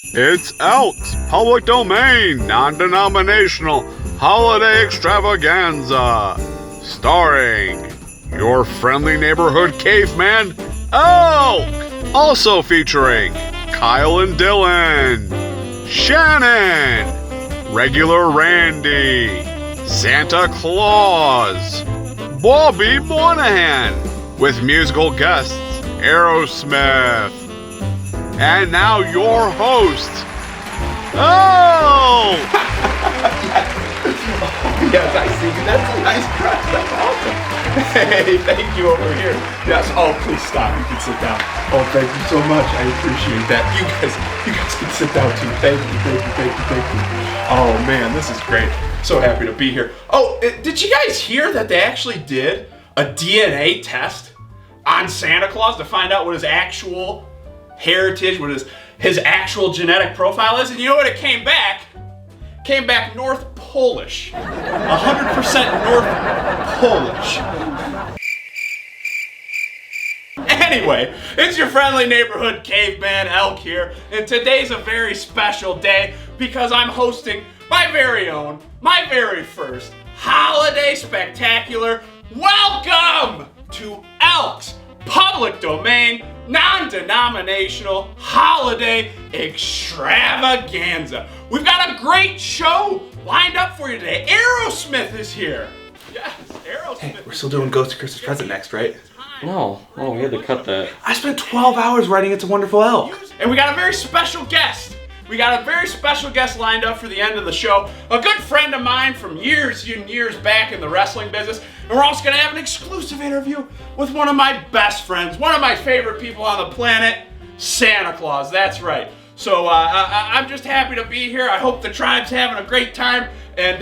It's ELK's public domain, non-denominational holiday extravaganza, starring your friendly neighborhood caveman, ELK. Also featuring Kyle and Dylan, Shannon, regular Randy, Santa Claus, Bobby Moynihan, with musical guests Aerosmith. And now your host, Oh! Yes, I see. That's a nice dress. That's awesome. Hey, thank you over here. Yes. Oh, please stop. You can sit down. Oh, thank you so much. I appreciate that. You guys can sit down too. Thank you. Oh man, this is great. So happy to be here. Oh, did you guys hear that they actually did a DNA test on Santa Claus to find out what his actual heritage, what his actual genetic profile is? And you know what it came back? Came back North Polish. 100% North Polish. Anyway, it's your friendly neighborhood caveman ELK here, and today's a very special day because I'm hosting my very own, my very first holiday spectacular. Welcome to ELK's public domain, non-denominational holiday extravaganza. We've got a great show lined up for you today. Aerosmith is here. Yes, Aerosmith. Hey, we're still doing Ghost of Christmas Present next, right? No, we had to cut that. I spent 12 hours writing It's a Wonderful Elk. And we got a very special guest. We got a very special guest lined up for the end of the show. A good friend of mine from years and years back in the wrestling business. And we're also going to have an exclusive interview with one of my best friends, one of my favorite people on the planet, Santa Claus. That's right. So I'm just happy to be here. I hope the tribe's having a great time. And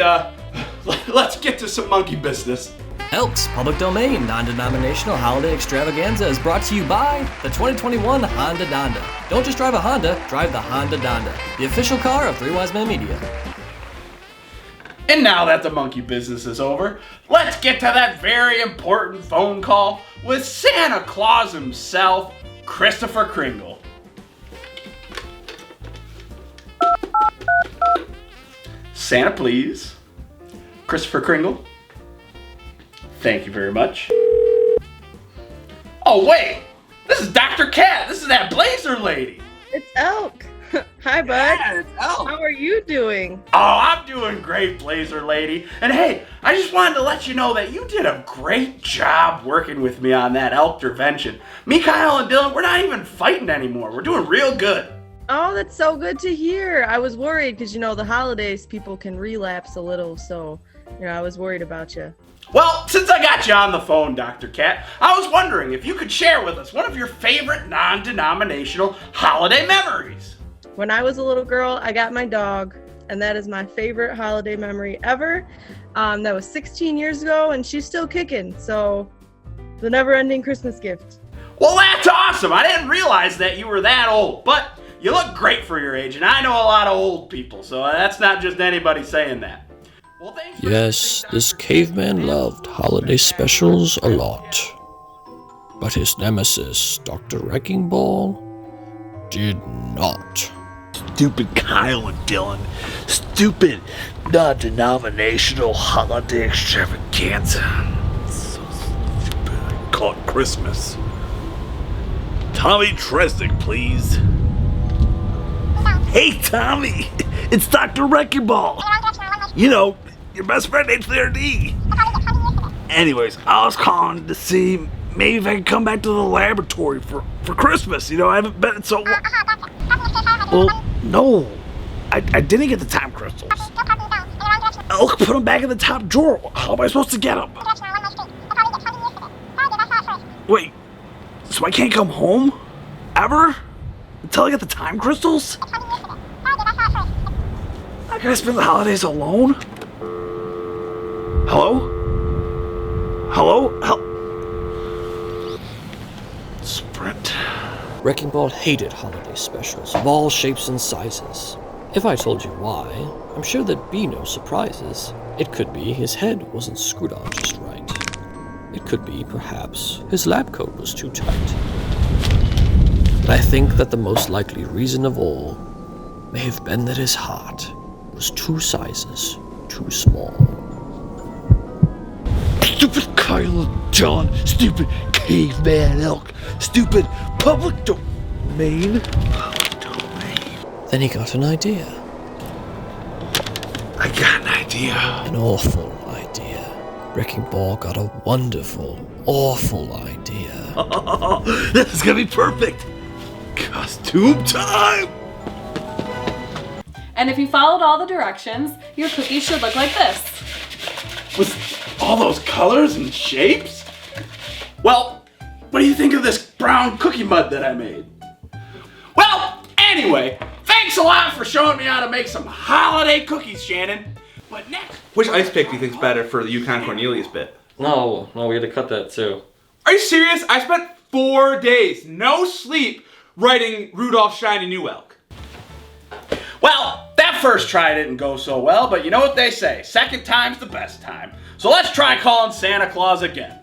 let's get to some monkey business. ELK's public domain non-denominational holiday extravaganza is brought to you by the 2021 Honda Donda. Don't just drive a Honda, drive the Honda Donda, the official car of Three Wise Men Media. And now that the monkey business is over, let's get to that very important phone call with Santa Claus himself, Christopher Kringle. Santa, please. Christopher Kringle. Thank you very much. Oh, wait! This is Dr. Cat! This is that Blazer lady! It's ELK! Hi, bud. Yeah, it's ELK. How are you doing? Oh, I'm doing great, Blazer lady. And hey, I just wanted to let you know that you did a great job working with me on that ELK intervention. Me, Kyle, and Dylan, we're not even fighting anymore. We're doing real good. Oh, that's so good to hear. I was worried because, the holidays, people can relapse a little, so, I was worried about you. Well, since I got you on the phone, Dr. Cat, I was wondering if you could share with us one of your favorite non-denominational holiday memories. When I was a little girl, I got my dog, and that is my favorite holiday memory ever. That was 16 years ago, and she's still kicking, so the never-ending Christmas gift. Well, that's awesome. I didn't realize that you were that old, but you look great for your age, and I know a lot of old people, so that's not just anybody saying that. Well, yes, this caveman loved holiday specials a lot. But his nemesis, Dr. Wrecking Ball, did not. Stupid Kyle and Dylan. Stupid non-denominational holiday extravaganza. So stupid. I call it Christmas. Tommy Tresnick, please. Hey, Tommy! It's Dr. Wrecking Ball! Your best friend HDRD. Anyways, I was calling to see maybe if I could come back to the laboratory for Christmas. I haven't been so long. Well, no. I didn't get the time crystals. I'll put them back in the top drawer. How am I supposed to get them? Wait, so I can't come home? Ever? Until I get the time crystals? I gotta spend the holidays alone? Hello? Sprint. Wrecking Ball hated holiday specials of all shapes and sizes. If I told you why, I'm sure there'd be no surprises. It could be his head wasn't screwed on just right. It could be, perhaps, his lab coat was too tight. But I think that the most likely reason of all may have been that his heart was 2 sizes too small. Stupid Kyle and John, stupid caveman elk, stupid public domain. Then he got an idea. I got an idea. An awful idea. Wrecking Ball got a wonderful, awful idea. This is gonna be perfect. Costume time. And if you followed all the directions, your cookies should look like this. With all those colors and shapes? Well, what do you think of this brown cookie mud that I made? Well, anyway, thanks a lot for showing me how to make some holiday cookies, Shannon. But next... Which ice pick do you think's better for the Yukon Cornelius bit? No, we had to cut that too. Are you serious? I spent 4 days, no sleep, writing Rudolph Shiny New Elk. Well, that first try didn't go so well, but you know what they say, second time's the best time. So let's try calling Santa Claus again.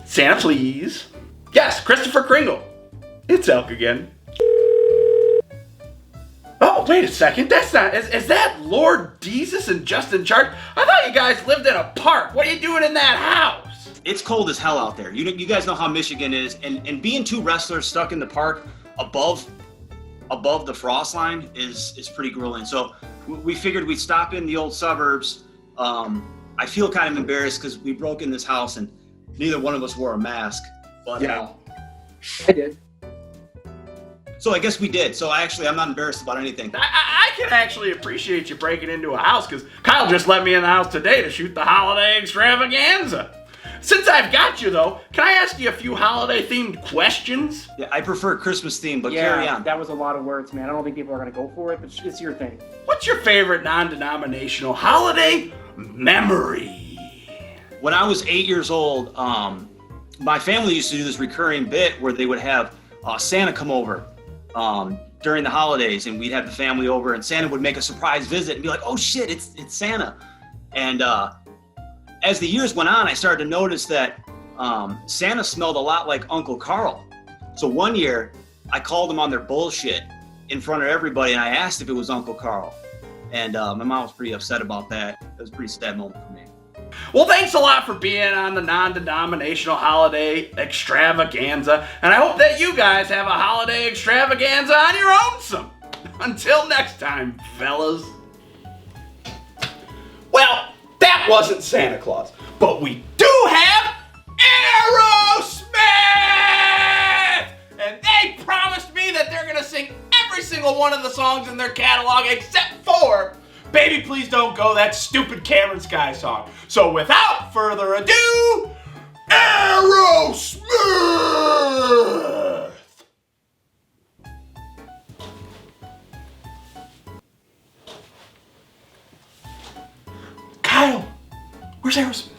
Santa, please. Yes, Christopher Kringle. It's Elk again. Oh, wait a second, that's not, is that Lord Jesus and Justin Chart? I thought you guys lived in a park. What are you doing in that house? It's cold as hell out there. You guys know how Michigan is, and being 2 wrestlers stuck in the park above the frost line is pretty grueling. So we figured we'd stop in the old suburbs. I feel kind of embarrassed because we broke in this house and neither one of us wore a mask. But yeah, I did. So I guess we did. So I'm not embarrassed about anything. I can actually appreciate you breaking into a house because Kyle just let me in the house today to shoot the holiday extravaganza. Since I've got you though, can I ask you a few holiday themed questions? Yeah, I prefer Christmas theme, but carry on. That was a lot of words, man. I don't think people are gonna go for it, but it's your thing. What's your favorite non-denominational holiday memory? When I was 8 years old, my family used to do this recurring bit where they would have Santa come over during the holidays, and we'd have the family over, and Santa would make a surprise visit and be like, "Oh shit, it's Santa!" And as the years went on, I started to notice that Santa smelled a lot like Uncle Carl. So one year, I called them on their bullshit in front of everybody, and I asked if it was Uncle Carl. And my mom was pretty upset about that. It was a pretty sad moment for me. Well, thanks a lot for being on the non-denominational holiday extravaganza, and I hope that you guys have a holiday extravaganza on your own some. Until next time, fellas. Well, that wasn't Santa Claus, but we do have Aerosmith! And they promised me that they're gonna sing every single one of the songs in their catalog except for Baby Please Don't Go, that stupid Cameron Sky song. So without further ado, Aerosmith! Kyle, where's Aerosmith?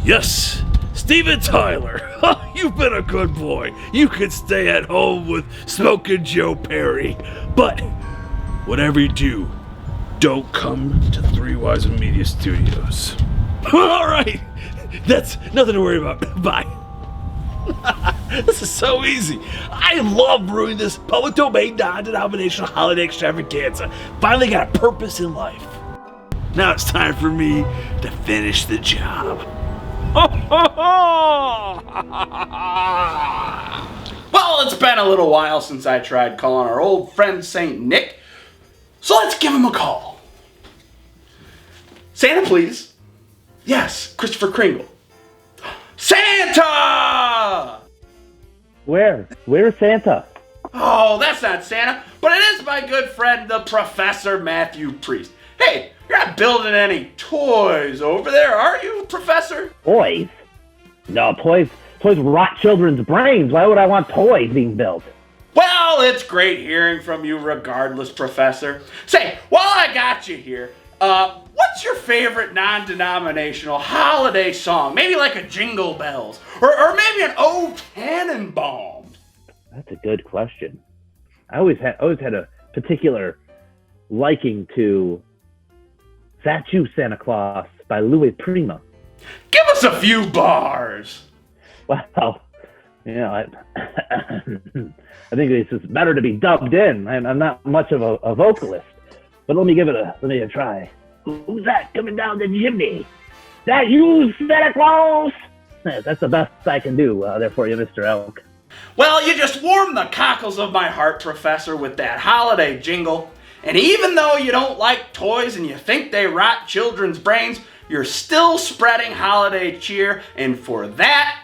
Yes, Steven Tyler. You've been a good boy. You could stay at home with Smokin' Joe Perry. But whatever you do, don't come to the Three Wise and Media Studios. All right, that's nothing to worry about. Bye. This is so easy. I love brewing this public domain non-denominational holiday extravaganza. Finally got a purpose in life. Now it's time for me to finish the job. Well, it's been a little while since I tried calling our old friend Saint Nick, so let's give him a call. Santa, please. Yes, Christopher Kringle. Santa! Where's Santa? Oh, that's not Santa, but it is my good friend, the Professor Mathew Priest. Hey, you're not building any toys over there, are you, Professor? Toys? No, toys rot children's brains. Why would I want toys being built? Well, it's great hearing from you regardless, Professor. Say, while I got you here, what's your favorite non-denominational holiday song? Maybe like a Jingle Bells, or maybe an Oh Tannenbaum. That's a good question. I always had a particular liking to That You, Santa Claus by Louis Prima. Give us a few bars. Well, I think it's just better to be dubbed in. I'm not much of a vocalist, but let me give it a try. Who's that coming down the chimney? That you, Santa Claus? That's the best I can do there for you, Mr. Elk. Well, you just warmed the cockles of my heart, Professor, with that holiday jingle. And even though you don't like toys and you think they rot children's brains, you're still spreading holiday cheer, and for that,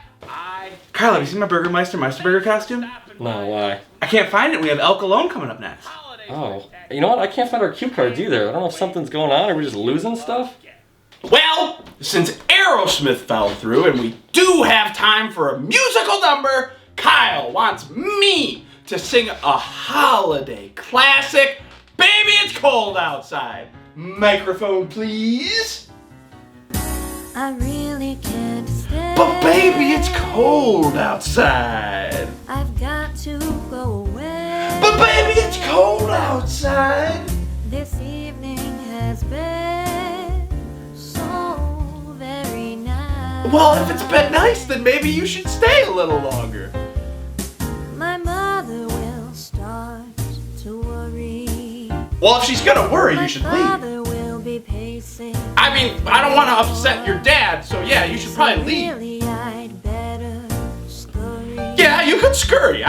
Kyle, have you seen my Burgermeister Meisterburger costume? No, why? I can't find it. We have ELK Alone coming up next. Oh. You know what? I can't find our cue cards either. I don't know if something's going on. Are we just losing stuff? Well, since Aerosmith fell through and we do have time for a musical number, Kyle wants me to sing a holiday classic, Baby It's Cold Outside. Microphone, please. I really can't stay. But baby, it's cold outside. I've got to go away. But baby, it's cold outside. This evening has been so very nice. Well, if it's been nice, then maybe you should stay a little longer. My mother will start to worry. Well, if she's gonna worry, you should My leave. father will be pacing. I mean, I don't want to upset your dad, so yeah, you should probably leave. Really, I'd better scurry. Yeah, you could scurry.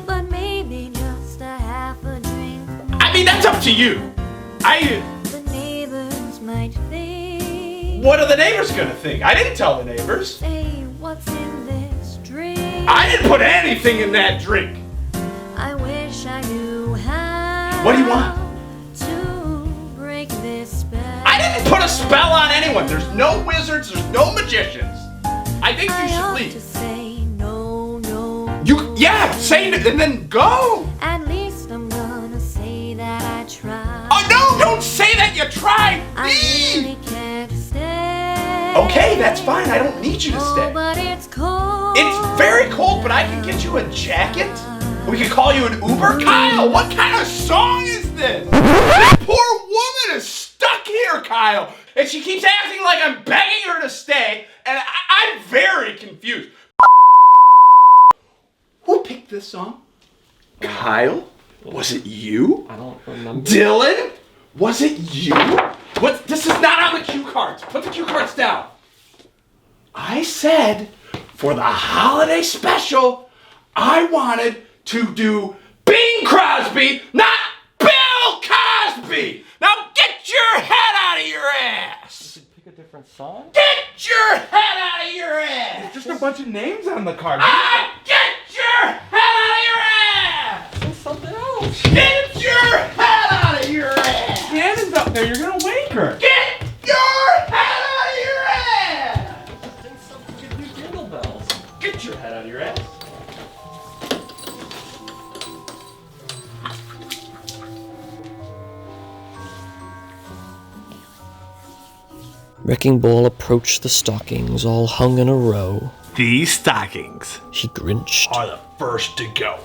But maybe just a half a drink. I mean, that's up to you. The neighbors might think. What are the neighbors gonna think? I didn't tell the neighbors. Say, what's in this drink? I didn't put anything in that drink. I wish I knew how. What do you want? To break this spell. I didn't put a spell on anyone. There's no wizards. There's no magicians. I think you should leave. To say no, no. Yeah, say it and then go. At least I'm gonna say that I tried. Oh no! Don't say that you tried. I Leave. really can't stay. Okay, that's fine. I don't need you to stay. Oh, but it's cold. It's very cold, but I can get you a jacket. We can call you an Uber. Kyle, what kind of song is this? This poor woman is stuck here, Kyle. And she keeps acting like I'm begging her to stay, and I'm very confused. Who picked this song? Kyle? Was it you? I don't remember. Dylan? Was it you? What? This is not on the cue cards. Put the cue cards down. I said for the holiday special, I wanted to do Bing Crosby, not Bill Cosby. Now get your head out of your ass. Pick a different song? Get your head out of your ass. There's just a bunch of names on the card. Get your head out of your ass. Sing something else. Get your head out of your ass. Shannon's up there. You're gonna wake her. Get your head out of your ass. Sing something. Get new jingle bells. Get your head out of your ass. Wrecking Ball approached the stockings, all hung in a row. These stockings He grinched. Are the first to go.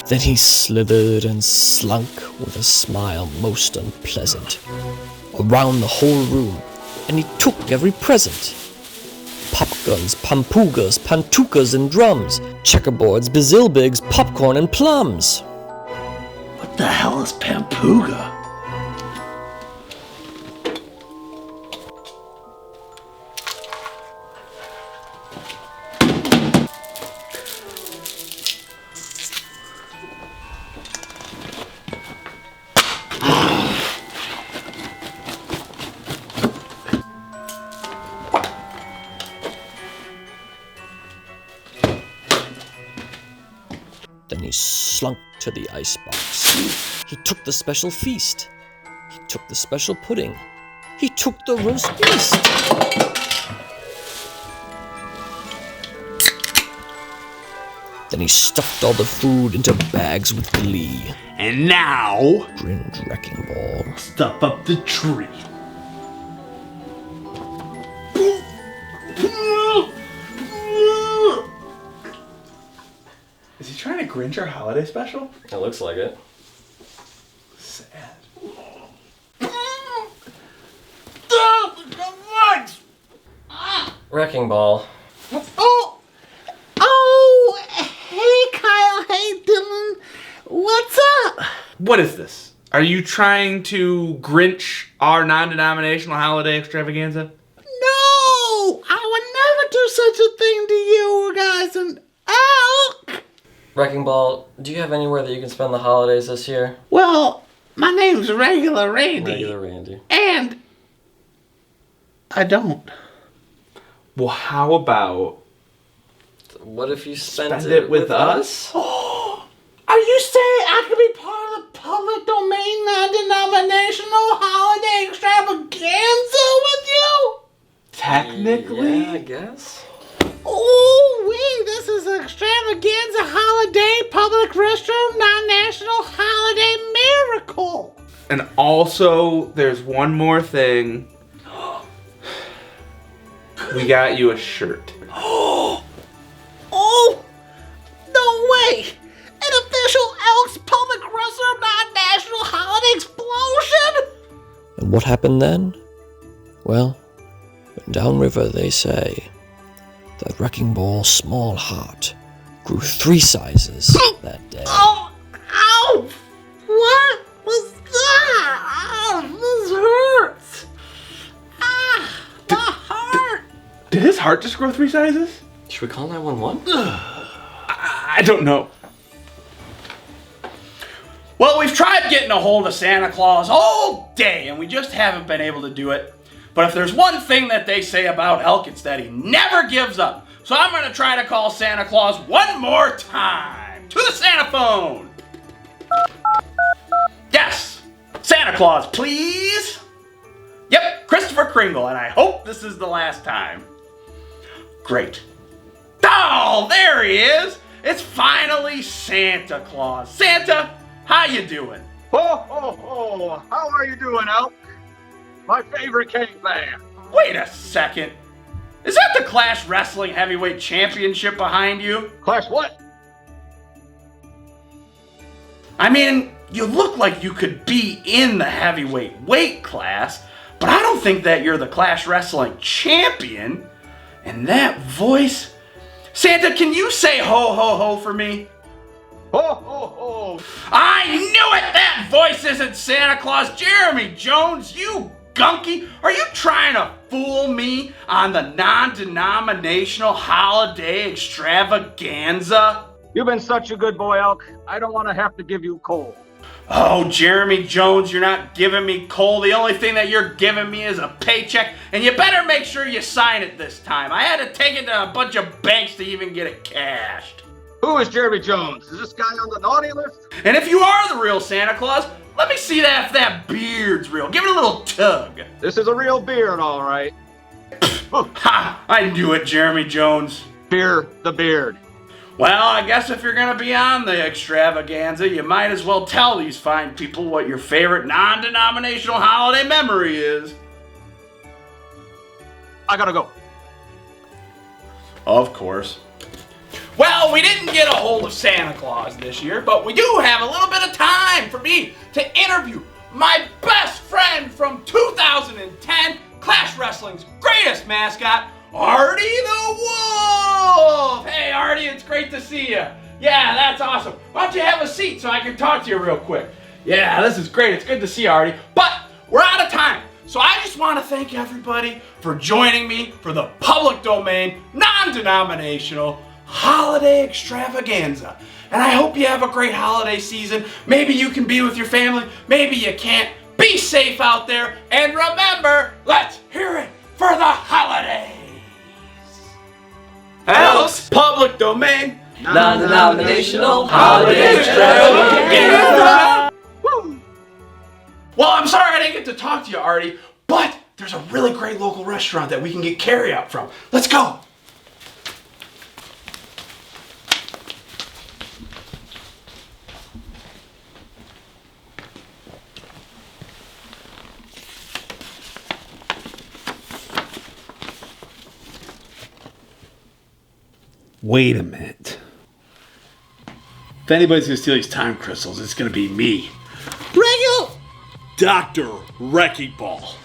Then he slithered and slunk with a smile most unpleasant around the whole room, and he took every present. Popguns, pampugas, pantukas, and drums, checkerboards, bazilbigs, popcorn, and plums. What the hell is Pampuga? Then he slunk to the icebox. He took the special feast. He took the special pudding. He took the roast beast. Then he stuffed all the food into bags with glee. And now, Grinned Wrecking Ball. stuff up the tree. Is he trying to Grinch our holiday special? It looks like it. sad. Wrecking Ball. Oh, hey Kyle, hey Dylan, what's up? What is this? Are you trying to Grinch our non-denominational holiday extravaganza? No, I would never do such a thing to you guys and Elk. Wrecking Ball, do you have anywhere that you can spend the holidays this year? Well, my name's Regular Randy. Regular Randy. And I don't. Well, how about What if you spent it with us? Are you saying I could be part of the public domain non-denominational holiday extravaganza with you? Technically? Yeah, I guess. Oh, wait, this is an extravaganza holiday public restroom non-national holiday miracle. And also, there's one more thing. We got you a shirt. Oh, no way. An official Elks public restroom non-national holiday explosion? And what happened then? Well, downriver they say that Wrecking Ball's small heart grew 3 sizes that day. Oh, ow! What was that? This hurts. My heart. Did his heart just grow 3 sizes? Should we call 911? I don't know. Well, we've tried getting a hold of Santa Claus all day, and we just haven't been able to do it. But if there's one thing that they say about Elk, it's that he never gives up. So I'm going to try to call Santa Claus one more time. To the Santa phone. Yes, Santa Claus, please. Yep, Christopher Kringle, and I hope this is the last time. Great. Oh, there he is. It's finally Santa Claus. Santa, how you doing? Ho, ho, ho. How are you doing, Elk? My favorite caveman. Wait a second. Is that the Clash Wrestling Heavyweight Championship behind you? Clash what? I mean, you look like you could be in the heavyweight weight class, but I don't think that you're the Clash Wrestling Champion. And that voice... Santa, can you say ho, ho, ho for me? Ho, ho, ho. I knew it! That voice isn't Santa Claus. Jeremey Jones, you gunky. Are you trying to fool me on the non-denominational holiday extravaganza? You've been such a good boy, Elk. I don't want to have to give you coal. Oh, Jeremey Jones, you're not giving me coal. The only thing that you're giving me is a paycheck, and you better make sure you sign it this time. I had to take it to a bunch of banks to even get it cashed. Who is Jeremy Jones? Is this guy on the naughty list? And if you are the real Santa Claus, let me see that if that beard's real. Give it a little tug. This is a real beard, all right. Ha! I knew it, Jeremey Jones. Fear the beard. Well, I guess if you're gonna be on the extravaganza, you might as well tell these fine people what your favorite non-denominational holiday memory is. I gotta go. Of course. Well, we didn't get a hold of Santa Claus this year, but we do have a little bit of time for me to interview my best friend from 2010, Clash Wrestling's greatest mascot, Artie the Wolf! Hey, Artie, it's great to see you. Yeah, that's awesome. Why don't you have a seat so I can talk to you real quick? Yeah, this is great. It's good to see you, Artie. But we're out of time. So I just want to thank everybody for joining me for the public domain, non-denominational holiday extravaganza. And I hope you have a great holiday season. Maybe you can be with your family. Maybe you can't. Be safe out there. And remember, let's hear it for the holidays. Elks Public Domain Non-denominational holiday extravaganza. Woo! Well, I'm sorry I didn't get to talk to you, Artie, but there's a really great local restaurant that we can get carry-out from. Let's go! Wait a minute. If anybody's gonna steal these time crystals, it's gonna be me. Regular Dr. Wrecking Ball.